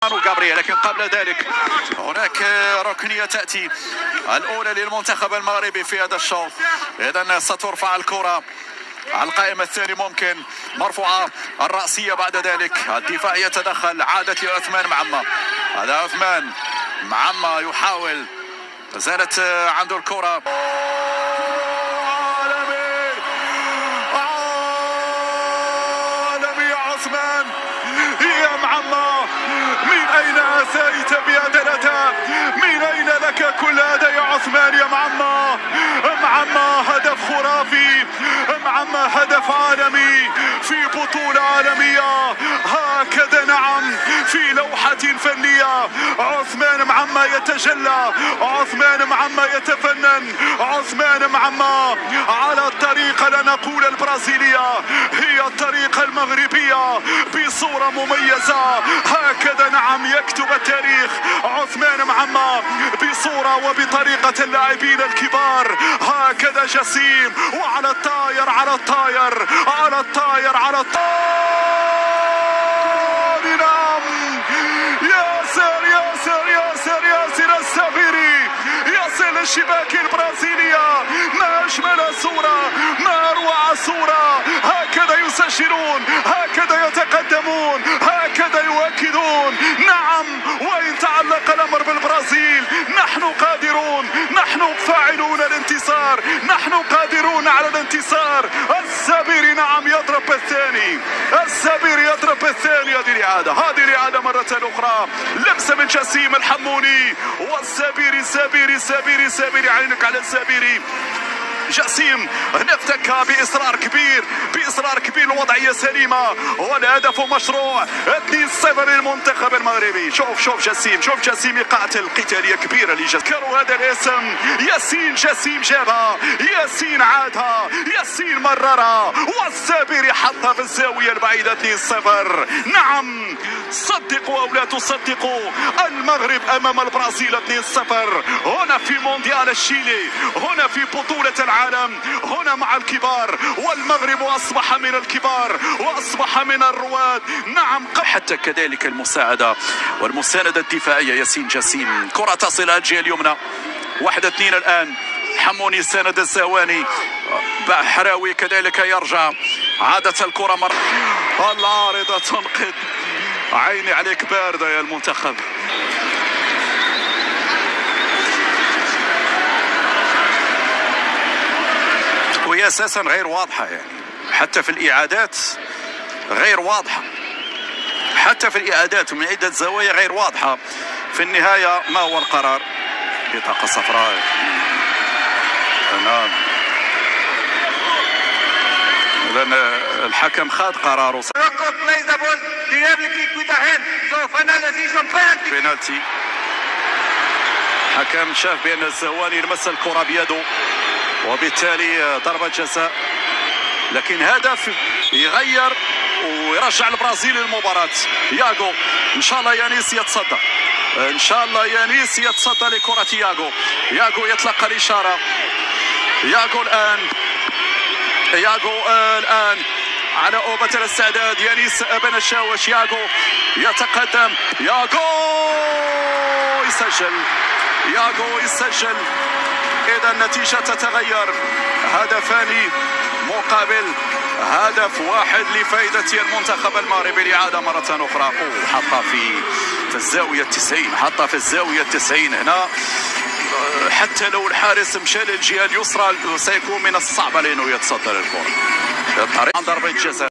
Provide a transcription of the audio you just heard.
وغابرييل. لكن قبل ذلك هناك ركنية تأتي الأولى للمنتخب المغربي في هذا الشوط. إذن سترفع الكرة على القائمة الثاني، ممكن مرفوعة الرأسية. بعد ذلك الدفاع يتدخل، عادت لعثمان معمة. هذا عثمان معمة يحاول، زالت عنده الكرة. عالمي عثمان يا معمة، من أين أتيت بهذا الأداء؟ من أين لك كل هذا يا عثمان يا معمة؟ معمة هدف خرافي، معمة هدف عالمي في بطولة عالمية هكذا. نعم، في لوحة فنية عثمان معمة يتجلى، عثمان معمة يتفنن، عثمان معمة على الطريقة لا نقول البرازيلية، هي الطريقة المغربية بصورة مميزة هكذا. نعم، يكتب التاريخ عثمان معمة بصورة وبطريقة اللاعبين الكبار هكذا. جسيم وعلى الطاير، على الطاير، على الطاير، على الطاير. نعم، ياسر ياسر ياسر ياسر السابيري يصل الشباك البرازيلية. ما أجمل صورة، ما أروع صورة. هكذا يسجلون، هكذا يتقدمون، هكذا يؤكدون. نعم، وإن تعلق الأمر بالبرازيل نحن قادرون، نحن فاعلون الانتصار، نحن قادرون على الانتصار. السابيري نعم يضرب الثاني، السابيري يضرب الثاني. هذه الإعادة، هذه الإعادة مرة أخرى، لمسة من جسيم الحموني والسابيري. سابيري سابيري سابيري، عينك على السابيري. جسيم نفتك بإصرار كبير، بإصرار كبير. الوضعية سليمة والهدف مشروع. 2-0 للمنتخب المغربي. شوف جسيم، شوف جسيم يقاتل قتالية كبيرة لجسيم. كروا هذا الاسم، ياسين جسيم جابها، ياسين عادها، ياسين مررها، والسابيري حطها في الزاوية البعيدة. 2-0. نعم، صدقوا أو لا تصدقوا، المغرب أمام البرازيل 2-0 هنا في مونديال الشيلي، هنا في بطولة العالم، هنا مع الكبار. والمغرب أصبح من الكبار وأصبح من الرواد. نعم، حتى كذلك المساعدة والمساندة الدفاعية. ياسين جسيم، كرة تصل الجهة اليمنى. 1-2 الآن. حموني ساند الزواني، حراوي كذلك يرجع. عادت الكرة مرة، العارضة تنقذ. عيني عليك باردة يا المنتخب. وهي اساسا غير واضحه، يعني حتى في الاعادات غير واضحه، حتى في الاعادات ومن عده زوايا غير واضحه. في النهايه ما هو القرار؟ بطاقه صفراء. نعم، لان الحكم خد قراره. بينالتي. حكم شاف بان الزواني لمس الكره بيده وبالتالي ضربة جزاء، لكن هدف يغير ويرجع البرازيل للمباراة. ياغو ان شاء الله يانيس يتصدى، ان شاء الله يانيس يتصدى لكرة ياغو. ياغو يتلقى الإشارة. ياغو الآن، ياغو الآن على أوبة الاستعداد. يانيس بن الشاوش. ياغو يتقدم، ياغو يسجل، ياغو يسجل. إذا النتيجة تتغير، هدفان مقابل هدف واحد لفائدة المنتخب المغربي. الإعادة مرة أخرى. حطها في الزاوية 90، حطها في الزاوية 90 هنا. حتى لو الحارس مشى للجهة اليسرى سيكون من الصعب عليه انه يتصدى للكرة. ضربة جزاء.